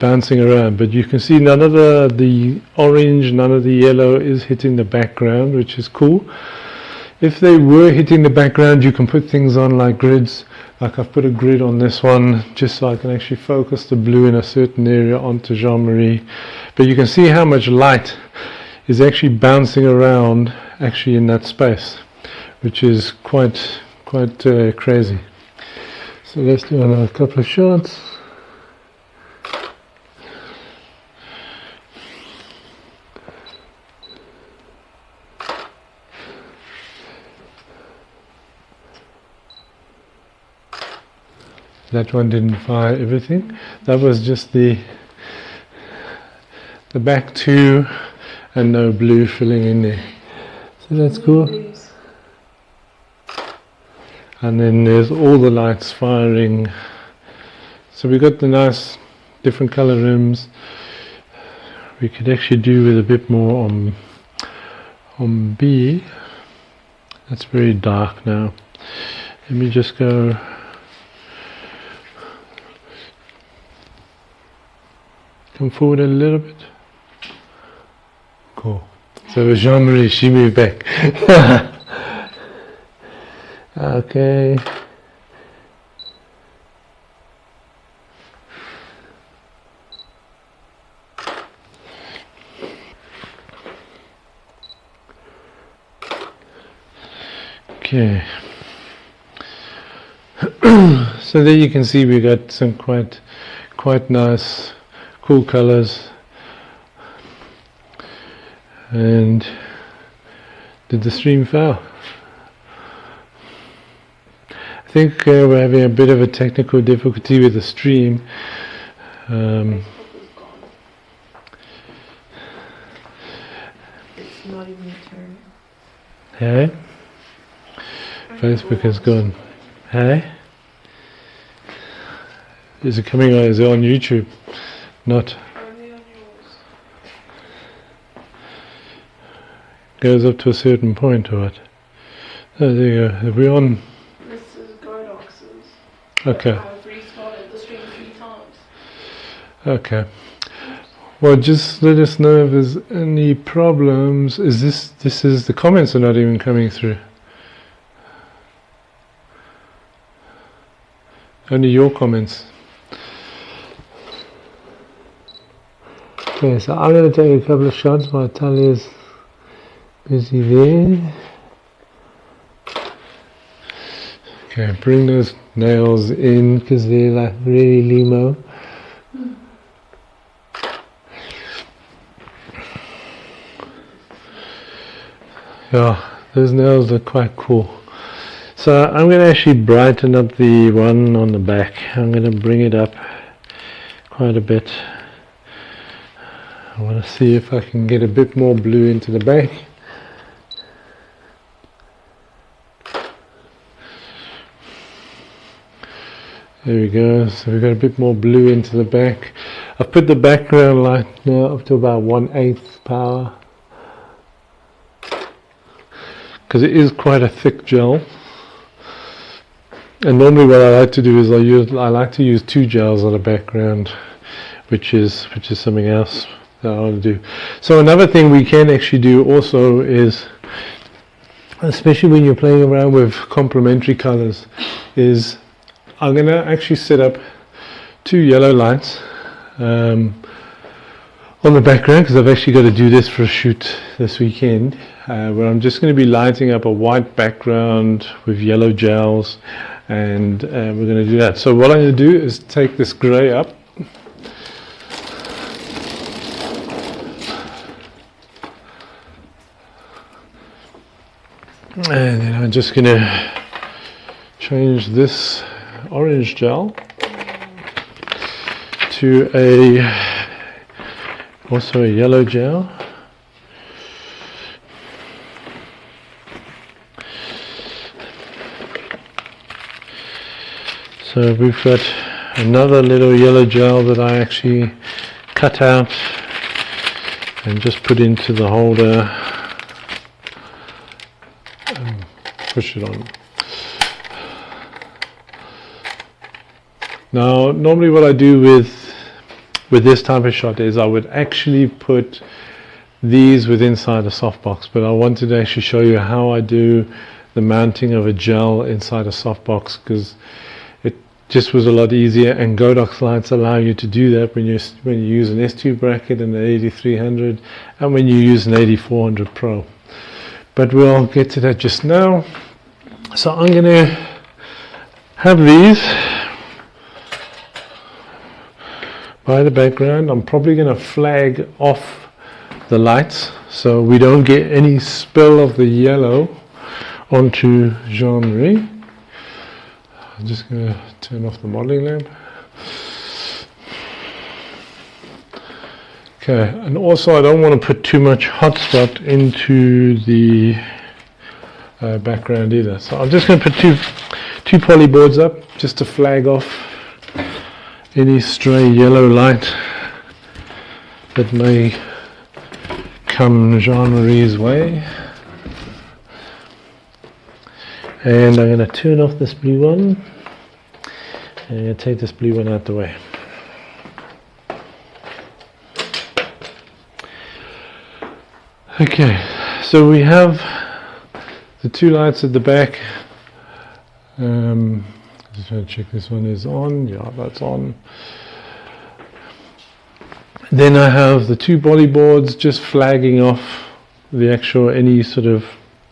bouncing around, but you can see none of the orange, none of the yellow is hitting the background, which is cool. If they were hitting the background, you can put things on like grids. Like I've put a grid on this one just so I can actually focus the blue in a certain area onto Jean-Marie. But you can see how much light is actually bouncing around actually in that space, which is quite crazy. So let's do another couple of shots. That one didn't fire everything. That was just the back two and no blue filling in there. So that's cool. And then there's all the lights firing. So we got the nice different color rims. We could actually do with a bit more on B. That's very dark now. Let me just go. Come forward a little bit. Cool. So Jean-Marie, she moved back. Okay. Okay. So there you can see we got some quite nice cool colors. And did the stream fail? I think we're having a bit of a technical difficulty with the stream. It's not even turning. Hey? Facebook is gone. Hey? Is it coming on? Is it on YouTube? Not. Only on yours. Goes up to a certain point or what? Oh, there you go. Are we on? This is Godox's. Okay. I've restarted the stream 3 times. Okay. Well, just let us know if there's any problems. Is this is the comments are not even coming through. Only your comments. Okay, so I'm going to take a couple of shots while Talia's busy there. Okay, bring those nails in because they're like really limo. Yeah, those nails look quite cool. So I'm going to actually brighten up the one on the back. I'm going to bring it up quite a bit. I want to see if I can get a bit more blue into the back. There we go, so we've got a bit more blue into the back. I've put the background light now up to about 1/8 power, because it is quite a thick gel. And normally what I like to do is I like to use 2 gels on a background, which is something else that I want to do. So another thing we can actually do also is, especially when you're playing around with complementary colors, is I'm going to actually set up 2 yellow lights on the background, because I've actually got to do this for a shoot this weekend, where I'm just going to be lighting up a white background with yellow gels, and we're going to do that. So what I'm going to do is take this grey up, and then I'm just going to change this orange gel to also a yellow gel. So we've got another little yellow gel that I actually cut out and just put into the holder and push it on. Now, normally what I do with with this type of shot is I would actually put these inside a softbox, but I wanted to actually show you how I do the mounting of a gel inside a softbox, because it just was a lot easier, and Godox lights allow you to do that when you use an S2 bracket and an 8300 and when you use an 8400 Pro. But we'll get to that just now. So I'm going to have these by the background. I'm probably going to flag off the lights so we don't get any spill of the yellow onto Jean-Marie. I'm just going to turn off the modeling lamp. Okay, and also I don't want to put too much hotspot into the background either. So I'm just going to put two poly boards up just to flag off any stray yellow light that may come Jean-Marie's way. And I'm going to turn off this blue one and take this blue one out the way. Okay, so we have the two lights at the back. Just trying to check this one is on. Yeah, that's on. Then I have the two body boards just flagging off the actual any sort of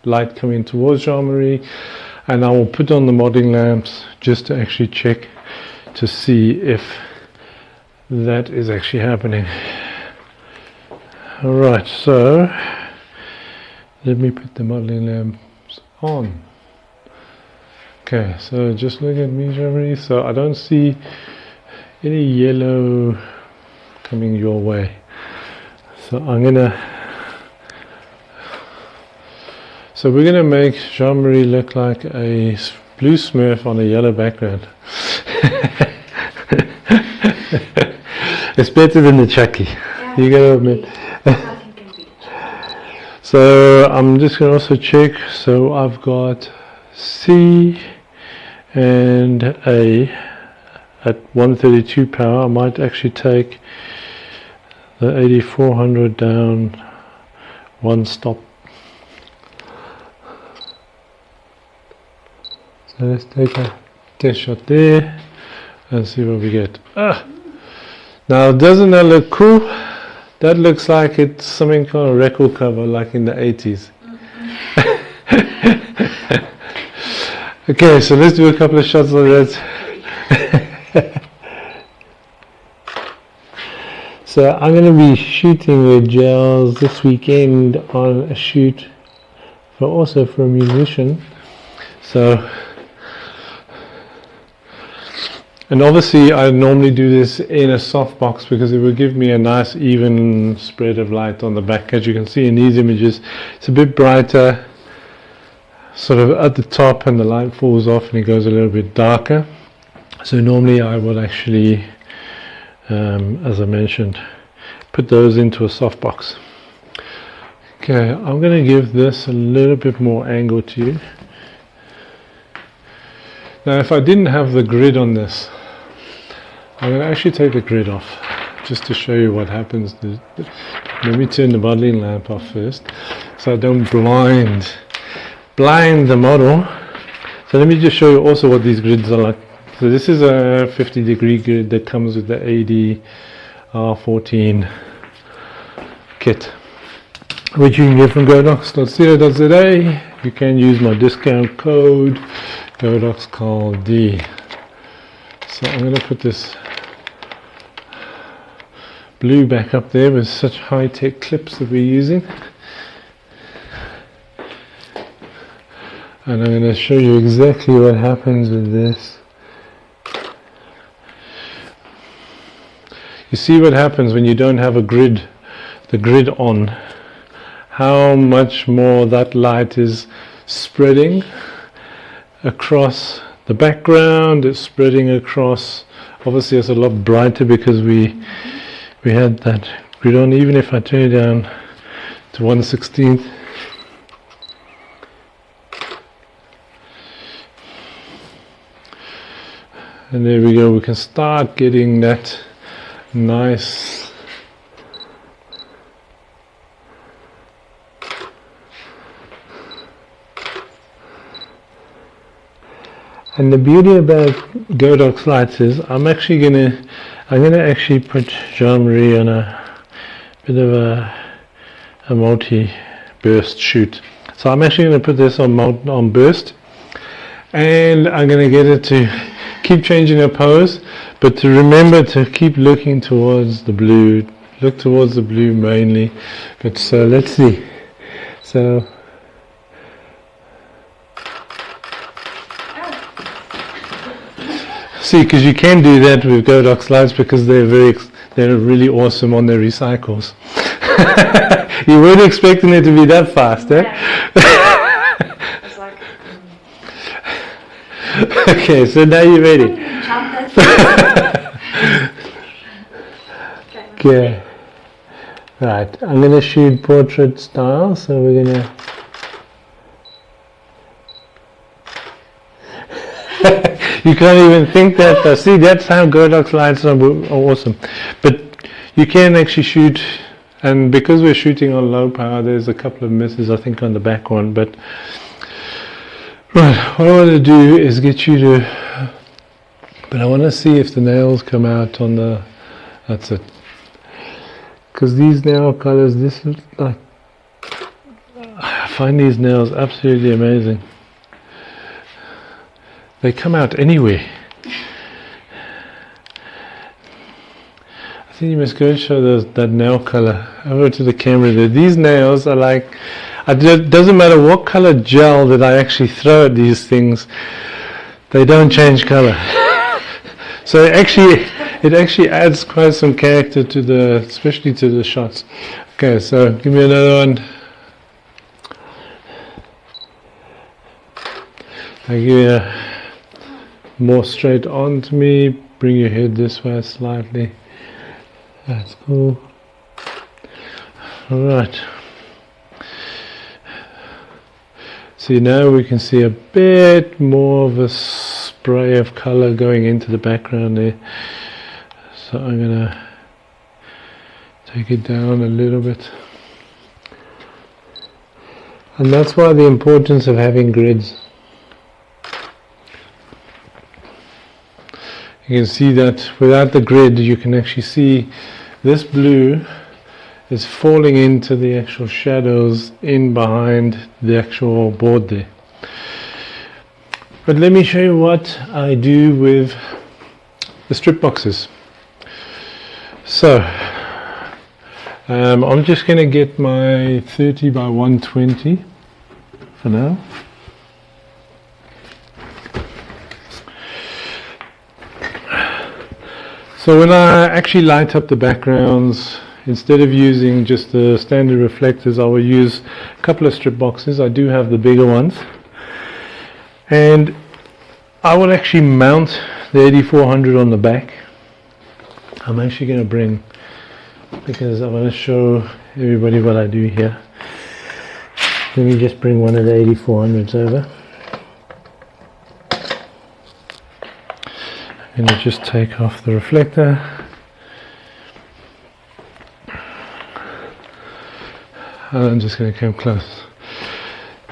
light coming towards Jean-Marie, and I will put on the modeling lamps just to actually check to see if that is actually happening. Alright, so let me put the modeling lamps on. Okay, so just look at me, Jean-Marie. So I don't see any yellow coming your way. So we're gonna make Jean-Marie look like a blue Smurf on a yellow background. It's better than the Chucky. Yeah, you gotta admit. So I'm just gonna also check. So I've got C and A at 132 power. I might actually take the 8400 down one stop. So let's take a test shot there and see what we get. Now doesn't that look cool? That looks like it's something kind of record cover like in the 80s. Okay, so let's do a couple of shots of that. So I'm going to be shooting with gels this weekend on a shoot also for a musician. So, and obviously I normally do this in a softbox because it will give me a nice even spread of light on the back. As you can see in these images, it's a bit brighter sort of at the top, and the light falls off and it goes a little bit darker. So normally I would actually, as I mentioned, put those into a softbox. Okay, I'm going to give this a little bit more angle to you. Now if I didn't have the grid on this, I'm going to actually take the grid off just to show you what happens. Let me turn the modeling lamp off first so I don't blind the model. So let me just show you also what these grids are like. So this is a 50-degree grid that comes with the AD-R14 kit, which you can get from godox.co.za. You can use my discount code GodoxCall-D. So I'm going to put this blue back up there with such high-tech clips that we're using. And I'm going to show you exactly what happens with this. You see what happens when you don't have the grid on, how much more that light is spreading across the background. It's spreading across, obviously it's a lot brighter because we had that grid on. Even if I turn it down to 1/16, and there we go, we can start getting that Nice. And the beauty about Godox lights is I'm gonna actually put Jean-Marie on a bit of a multi-burst shoot. So I'm actually gonna put this on burst, and I'm gonna get it to keep changing her pose, but to remember to keep looking towards the blue. Look towards the blue mainly. But so let's see. So. See, because you can do that with Godox lights because they're really awesome on their recycles. You weren't expecting it to be that fast, eh? It's like, Okay, so now you're ready. Okay. Right, I'm going to shoot portrait style, so we're going to... You can't even think that. See, that's how Godox lights are awesome. But you can actually shoot, and because we're shooting on low power, there's a couple of misses, I think, on the back one. But right, what I want to do is get you to, but I want to see if the nails come out on the, that's it. Because these nail colors, this is like, I find these nails absolutely amazing. They come out anywhere. I think you must go and show that nail color over to the camera there. These nails are like, it doesn't matter what color gel that I actually throw at these things, they don't change color. So it actually adds quite some character to especially to the shots. Okay, so give me another one. I'll give you more straight on to me. Bring your head this way slightly. That's cool. Alright. See, now we can see a bit more of a spray of color going into the background there. So I'm gonna take it down a little bit. And that's why the importance of having grids. You can see that without the grid you can actually see this blue is falling into the actual shadows in behind the actual board there. But let me show you what I do with the strip boxes. So I'm just going to get my 30 by 120 for now. So when I actually light up the backgrounds, instead of using just the standard reflectors, I will use a couple of strip boxes. I do have the bigger ones. And I will actually mount the 8400 on the back. I'm actually going to bring, because I want to show everybody what I do here. Let me just bring one of the 8400s over. I'm going to just take off the reflector. And I'm just going to come close.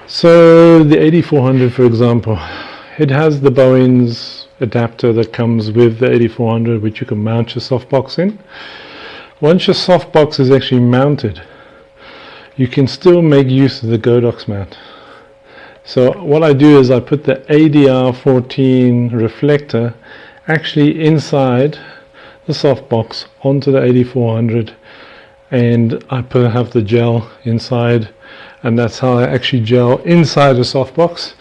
So the 8400, for example, it has the Bowens adapter that comes with the 8400, which you can mount your softbox in. Once your softbox is actually mounted, you can still make use of the Godox mount. So what I do is I put the ADR14 reflector actually inside the softbox onto the 8400, and I have the gel inside, and that's how I actually gel inside a softbox.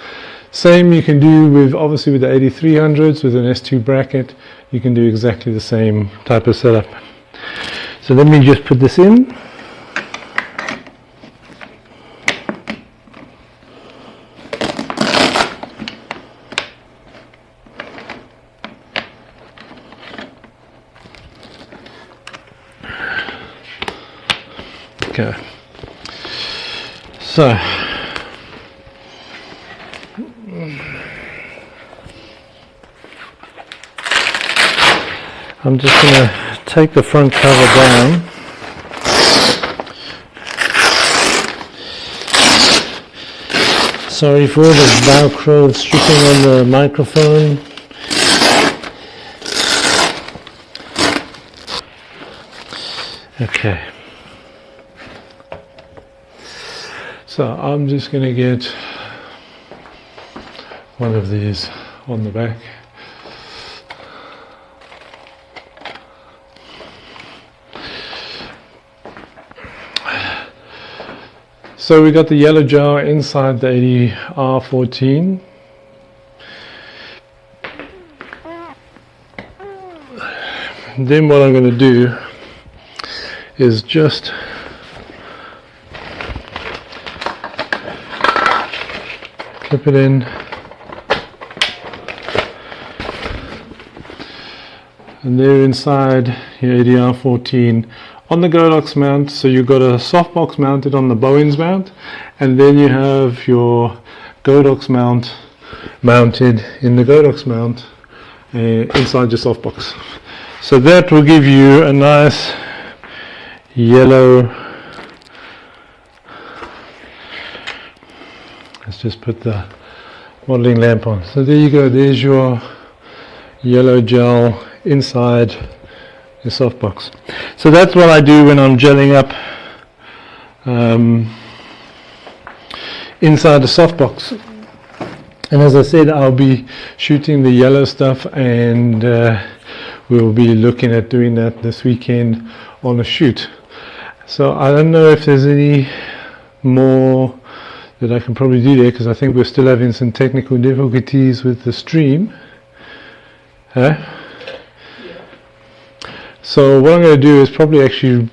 Same you can do with, obviously, with the 8300s with an S2 bracket. You can do exactly the same type of setup. So let me just put this in. Okay, so I'm just going to take the front cover down. Sorry for all the Velcro stripping on the microphone. Okay. So I'm just going to get one of these on the back. So we got the yellow gel inside the 80R14. Then what I'm going to do is just clip it in, and there inside your 80R14 on the Godox mount. So you've got a softbox mounted on the Bowens mount, and then you have your Godox mount mounted in the Godox mount inside your softbox. So that will give you a nice yellow. Let's just put the modeling lamp on. So there you go, there's your yellow gel inside the softbox. So that's what I do when I'm gelling up inside the softbox. And as I said, I'll be shooting the yellow stuff, and we'll be looking at doing that this weekend on a shoot. So I don't know if there's any more that I can probably do there, because I think we're still having some technical difficulties with the stream. Huh? So what I'm going to do is probably have to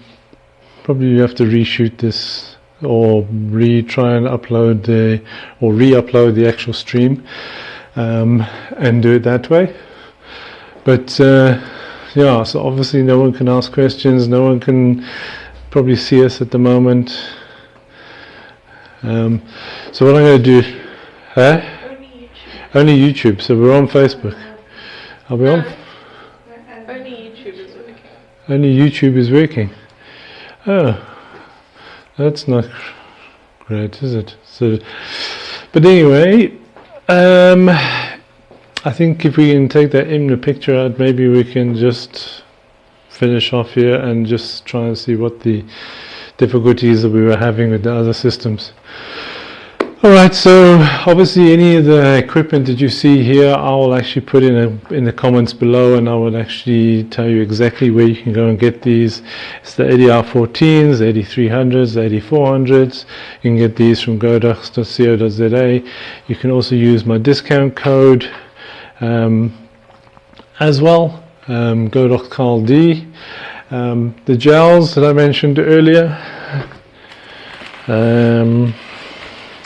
reshoot this, or try and upload re-upload the actual stream, and do it that way. But yeah, so obviously no one can ask questions, no one can probably see us at the moment. So what I'm going to do, only YouTube. So we're on Facebook. Are we on? Only YouTube is working. Only YouTube is working. Oh, that's not great, is it? So, but anyway, I think if we can take that in the picture out, maybe we can just finish off here and just try and see what the difficulties that we were having with the other systems. Alright, so obviously any of the equipment that you see here I will actually put in the comments below, and I will actually tell you exactly where you can go and get these. It's the 80R14s, 8300s, 8400s. You can get these from godox.co.za. You can also use my discount code as well, Godox Carl D. The gels that I mentioned earlier,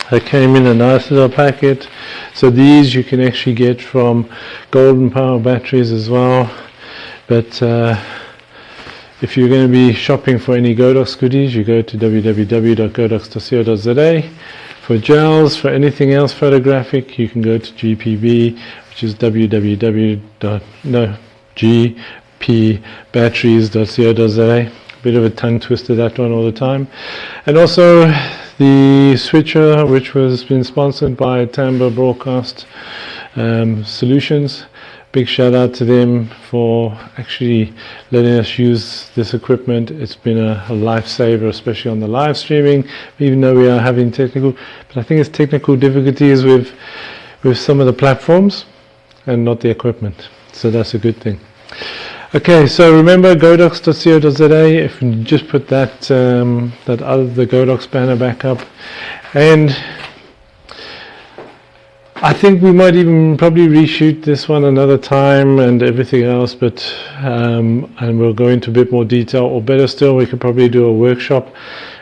they came in a nice little packet. So these you can actually get from Golden Power batteries as well. But if you're going to be shopping for any Godox goodies, you go to www.godox.co.za. For gels, for anything else photographic, you can go to GPB, which is gpbatteries.co.za. Bit of a tongue twister, that one, all the time. And also the switcher, which was been sponsored by Tambo Broadcast Solutions. Big shout out to them for actually letting us use this equipment. It's been a lifesaver, especially on the live streaming, even though we are having technical, but I think it's technical difficulties with some of the platforms and not the equipment. So that's a good thing. Okay, so remember godox.co.za. If you just put the Godox banner back up, and I think we might even probably reshoot this one another time and everything else, but and we'll go into a bit more detail, or better still, we could probably do a workshop,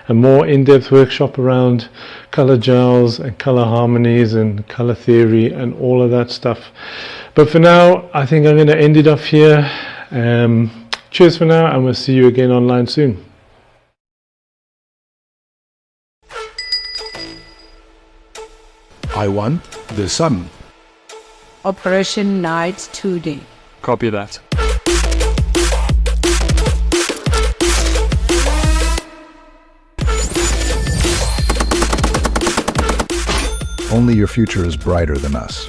a more in-depth workshop around color gels and color harmonies and color theory and all of that stuff. But for now, I think I'm going to end it off here. Cheers for now, and we'll see you again online soon. I want the sun. Operation Night 2D. Copy that. Only your future is brighter than us.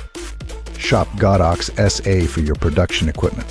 Shop Godox SA for your production equipment.